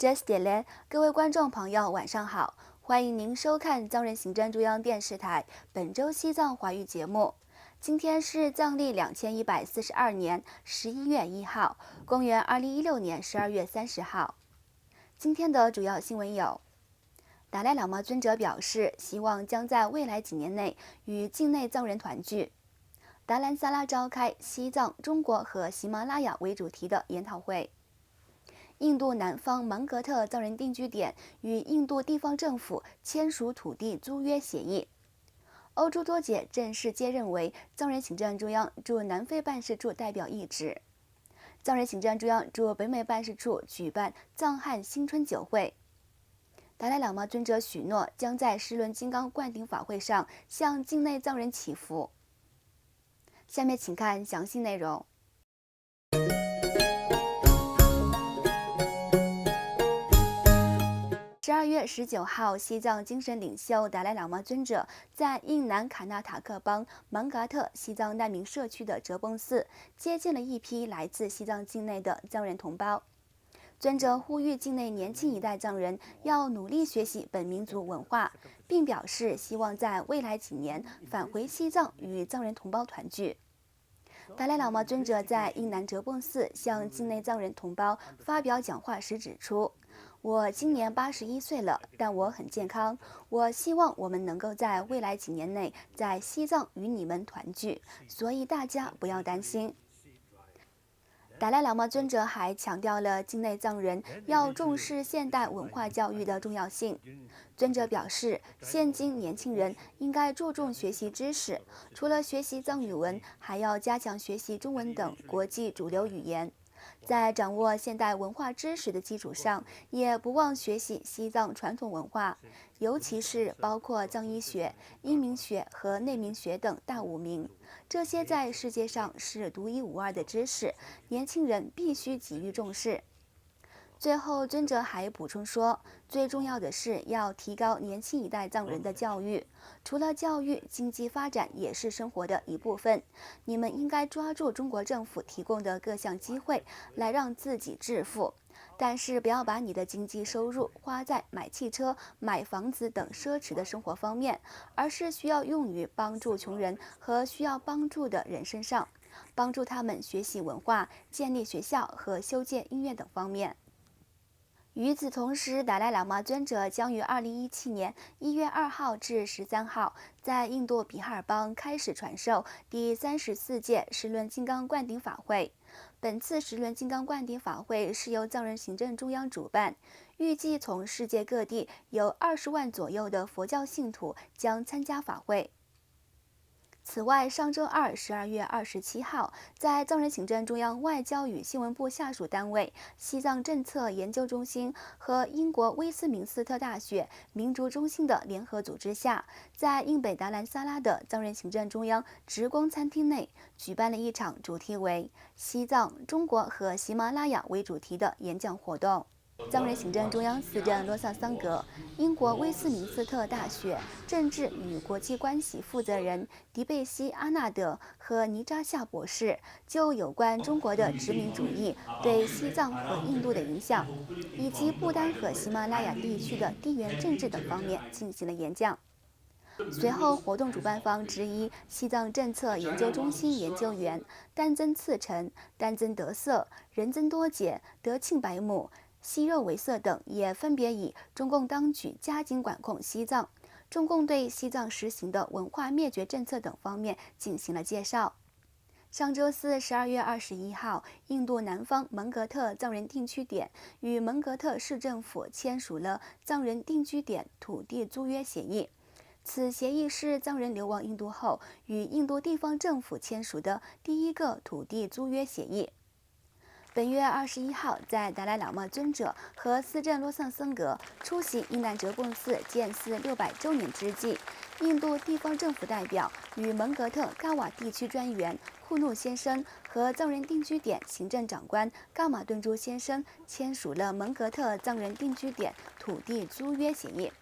Just 点嘞，各位观众朋友，晚上好，欢迎您收看藏人行政中央电视台本周西藏华语节目。今天是藏历2142年11月1号，公元2016年12月30号。今天的主要新闻有：达赖喇嘛尊者表示，希望将在未来几年内与境内藏人团聚。达兰萨拉召开西藏、中国和喜马拉雅为主题的研讨会。印度南方芒格特藏人定居点与印度地方政府签署土地租约协议。欧洲多杰正式接任为藏人行政中央驻南非办事处代表一职。藏人行政中央驻北美办事处举办藏汉新春酒会。达赖喇嘛尊者许诺将在10轮金刚灌顶法会上向境内藏人祈福。下面请看详细内容。12月19号，西藏精神领袖达赖喇嘛尊者在印南卡纳塔克邦芒嘎特西藏难民社区的哲蚌寺接见了一批来自西藏境内的藏人同胞。尊者呼吁境内年轻一代藏人要努力学习本民族文化，并表示希望在未来几年返回西藏与藏人同胞团聚。达赖喇嘛尊者在印南哲蚌寺向境内藏人同胞发表讲话时指出，我今年81岁了，但我很健康。我希望我们能够在未来几年内在西藏与你们团聚，所以大家不要担心。达赖喇嘛尊者还强调了境内藏人要重视现代文化教育的重要性。尊者表示，现今年轻人应该注重学习知识，除了学习藏语文，还要加强学习中文等国际主流语言。在掌握现代文化知识的基础上，也不忘学习西藏传统文化，尤其是包括藏医学、英明学和内明学等大五明。这些在世界上是独一无二的知识，年轻人必须给予重视。最后，尊者还补充说，最重要的是要提高年轻一代藏人的教育。除了教育，经济发展也是生活的一部分。你们应该抓住中国政府提供的各项机会，来让自己致富。但是不要把你的经济收入花在买汽车、买房子等奢侈的生活方面，而是需要用于帮助穷人和需要帮助的人身上，帮助他们学习文化、建立学校和修建医院等方面。与此同时，达赖喇嘛尊者将于2017年1月2号至13号在印度比哈尔邦开始传授第34届10轮金刚灌顶法会。本次10轮金刚灌顶法会是由藏人行政中央主办，预计从世界各地有20万左右的佛教信徒将参加法会。此外，上周二12月27号，在藏人行政中央外交与新闻部下属单位西藏政策研究中心和英国威斯敏斯特大学民族中心的联合组织下，在印北达兰萨拉的藏人行政中央职工餐厅内举办了一场主题为西藏、中国和喜马拉雅为主题的演讲活动。藏人行政中央司政罗萨桑格、英国威斯敏斯特大学政治与国际关系负责人迪贝西·阿纳德和尼扎夏博士就有关中国的殖民主义对西藏和印度的影响，以及不丹和喜马拉雅地区的地缘政治等方面进行了演讲。随后，活动主办方之一西藏政策研究中心研究员丹增次晨、丹增德色、仁增多杰、德庆白木、西肉维色等也分别以中共当局加紧管控西藏、中共对西藏实行的文化灭绝政策等方面进行了介绍。上周四12月21号，印度南方蒙格特藏人定居点与蒙格特市政府签署了藏人定居点土地租约协议。此协议是藏人流亡印度后与印度地方政府签署的第一个土地租约协议。本月21号，在达赖喇嘛尊者和司政罗桑森格出席印南哲蚌寺建寺600周年之际，印度地方政府代表与蒙格特嘎瓦地区专员库努先生和藏人定居点行政长官嘎马顿珠先生签署了蒙格特藏人定居点土地租约协议。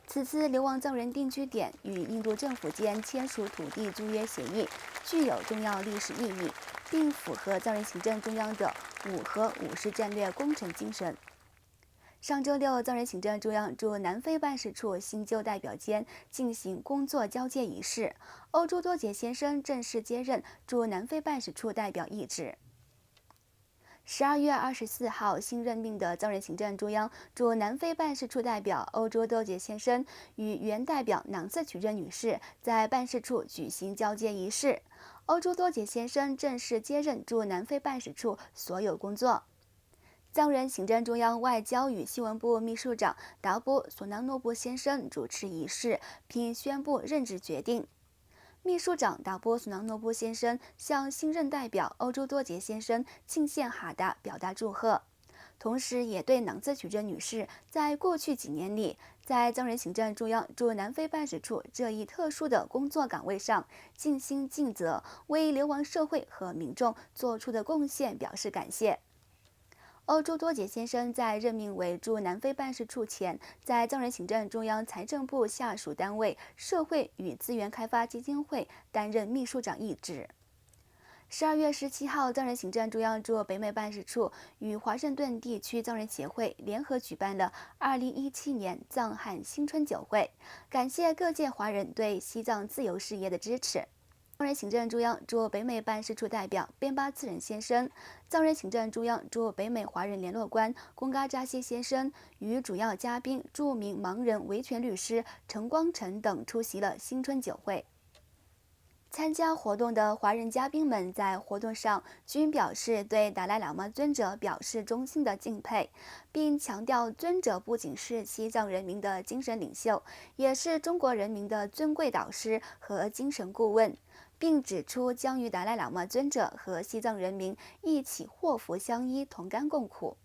此次流亡藏人定居点与印度政府间签署土地租约协议，具有重要历史意义，并符合藏人行政中央的5和50战略工程精神。上周六，藏人行政中央驻南非办事处新旧代表间进行工作交接仪式，欧洲多杰先生正式接任驻南非办事处代表一职。12月24号，新任命的藏人行政中央驻南非办事处代表欧洲多杰先生与原代表囊瑟曲热女士在办事处举行交接仪式。欧洲多杰先生正式接任驻南非办事处所有工作。藏人行政中央外交与新闻部秘书长达波索囊诺布先生主持仪式，并宣布任职决定。秘书长达波索囊诺布先生向新任代表欧洲多杰先生敬献哈达表达祝贺，同时也对囊瑟曲热女士在过去几年里在藏人行政中央驻南非办事处这一特殊的工作岗位上尽心尽责，为流亡社会和民众做出的贡献表示感谢。欧洲多杰先生在任命为驻南非办事处前，在藏人行政中央财政部下属单位社会与资源开发基金会担任秘书长一职。12月17号，藏人行政中央驻北美办事处与华盛顿地区藏人协会联合举办了2017年藏汉新春酒会，感谢各界华人对西藏自由事业的支持。藏人行政中央驻北美办事处代表边巴次仁先生，藏人行政中央驻北美华人联络官贡嘎扎西先生与主要嘉宾著名盲人维权律师陈光诚等出席了新春酒会。参加活动的华人嘉宾们在活动上均表示对达赖喇嘛尊者表示衷心的敬佩，并强调尊者不仅是西藏人民的精神领袖，也是中国人民的尊贵导师和精神顾问，并指出将与达赖喇嘛尊者和西藏人民一起祸福相依，同甘共苦。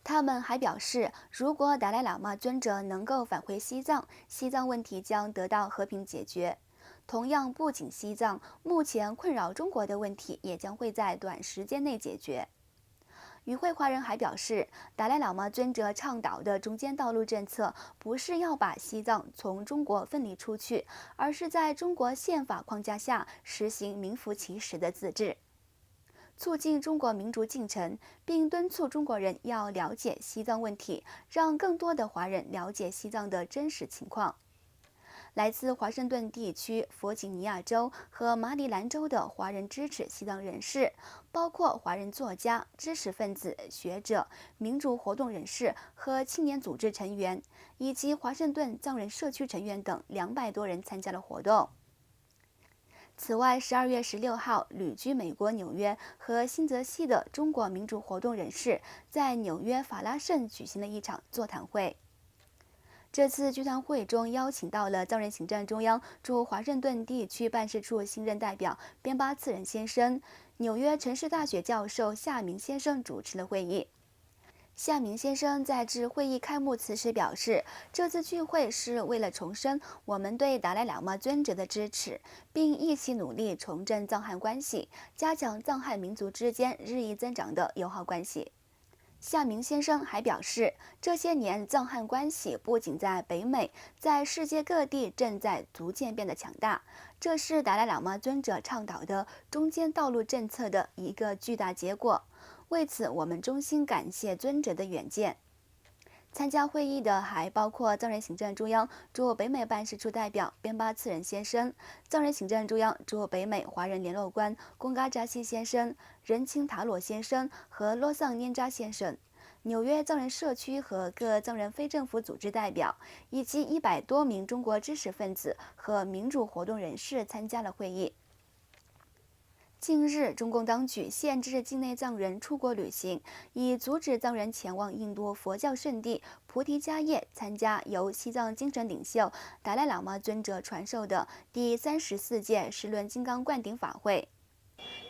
他们还表示，如果达赖喇嘛尊者能够返回西藏，西藏问题将得到和平解决。同样，不仅西藏，目前困扰中国的问题也将会在短时间内解决。与会华人还表示，达赖喇嘛尊者倡导的中间道路政策不是要把西藏从中国分离出去，而是在中国宪法框架下实行名副其实的自治，促进中国民主进程，并敦促中国人要了解西藏问题，让更多的华人了解西藏的真实情况。来自华盛顿地区、弗吉尼亚州和马里兰州的华人支持西藏人士，包括华人作家、知识分子、学者、民主活动人士和青年组织成员，以及华盛顿藏人社区成员等200多人参加了活动。此外，12月16号，旅居美国纽约和新泽西的中国民主活动人士在纽约法拉盛举行了一场座谈会。这次聚谈会中邀请到了藏人行政中央驻华盛顿地区办事处新任代表边巴次仁先生，纽约城市大学教授夏明先生主持了会议。夏明先生在致会议开幕词时表示，这次聚会是为了重申我们对达赖喇嘛尊者的支持，并一起努力重振藏汉关系，加强藏汉民族之间日益增长的友好关系。夏明先生还表示，这些年藏汉关系不仅在北美，在世界各地正在逐渐变得强大，这是达赖喇嘛尊者倡导的中间道路政策的一个巨大结果。为此，我们衷心感谢尊者的远见。参加会议的还包括藏人行政中央驻北美办事处代表边巴次仁先生、藏人行政中央驻北美华人联络官贡嘎扎西先生、仁钦塔罗先生和洛桑拈扎先生、纽约藏人社区和各藏人非政府组织代表，以及100多名中国知识分子和民主活动人士参加了会议。近日，中共当局限制境内藏人出国旅行，以阻止藏人前往印度佛教圣地菩提迦叶参加由西藏精神领袖达赖喇嘛尊者传授的第34届十轮金刚灌顶法会。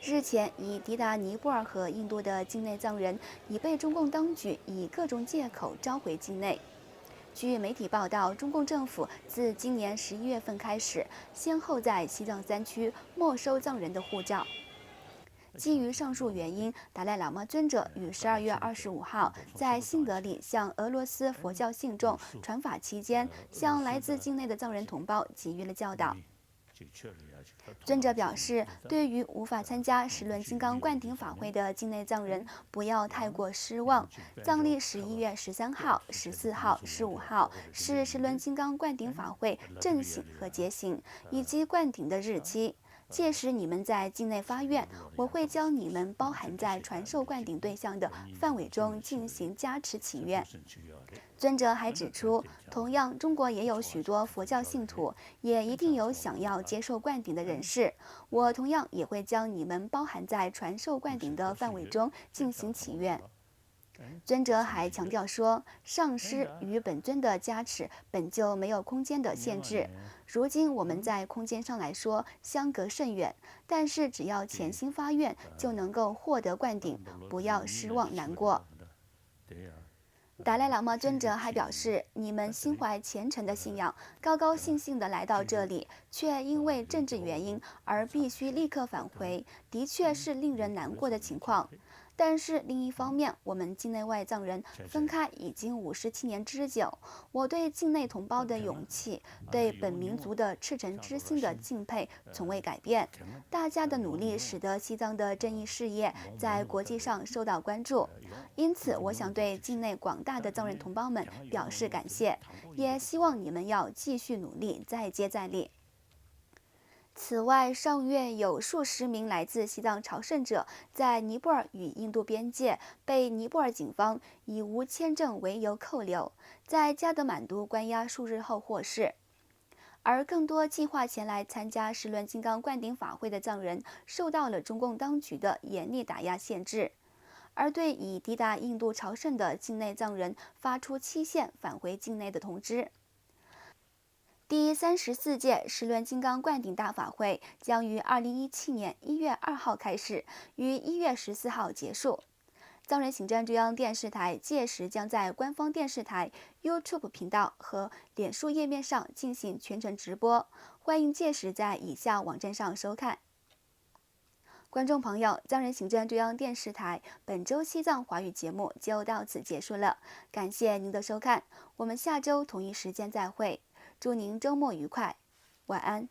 日前，已抵达尼泊尔和印度的境内藏人已被中共当局以各种借口召回境内。据媒体报道，中共政府自今年11月份开始，先后在西藏3区没收藏人的护照。基于上述原因，达赖喇嘛尊者于12月25号在新德里向俄罗斯佛教信众传法期间，向来自境内的藏人同胞给予了教导。尊者表示，对于无法参加十轮金刚灌顶法会的境内藏人，不要太过失望。藏历11月13号、14号、15号是十轮金刚灌顶法会正醒和结醒以及灌顶的日期。届时你们在境内发愿，我会将你们包含在传授灌顶对象的范围中进行加持祈愿。尊者还指出，同样，中国也有许多佛教信徒，也一定有想要接受灌顶的人士。我同样也会将你们包含在传授灌顶的范围中进行祈愿。尊者还强调说，上师与本尊的加持本就没有空间的限制。如今我们在空间上来说相隔甚远，但是只要潜心发愿，就能够获得灌顶，不要失望难过。达赖喇嘛尊者还表示，你们心怀虔诚的信仰，高高兴兴地来到这里，却因为政治原因而必须立刻返回，的确是令人难过的情况。但是另一方面，我们境内外藏人分开已经57年之久，我对境内同胞的勇气，对本民族的赤诚之心的敬佩从未改变。大家的努力使得西藏的正义事业在国际上受到关注，因此我想对境内广大的藏人同胞们表示感谢，也希望你们要继续努力，再接再厉。此外，上月有数十名来自西藏朝圣者在尼泊尔与印度边界被尼泊尔警方以无签证为由扣留，在加德满都关押数日后获释。而更多计划前来参加十轮金刚灌顶法会的藏人，受到了中共当局的严厉打压限制，而对已抵达印度朝圣的境内藏人发出期限返回境内的通知。第34届十轮金刚灌顶大法会将于2017年1月2号开始，于1月14号结束。藏人行政中央电视台届时将在官方电视台、YouTube 频道和脸书页面上进行全程直播，欢迎届时在以下网站上收看。观众朋友，藏人行政中央电视台本周西藏华语节目就到此结束了，感谢您的收看，我们下周同一时间再会。祝您周末愉快，晚安。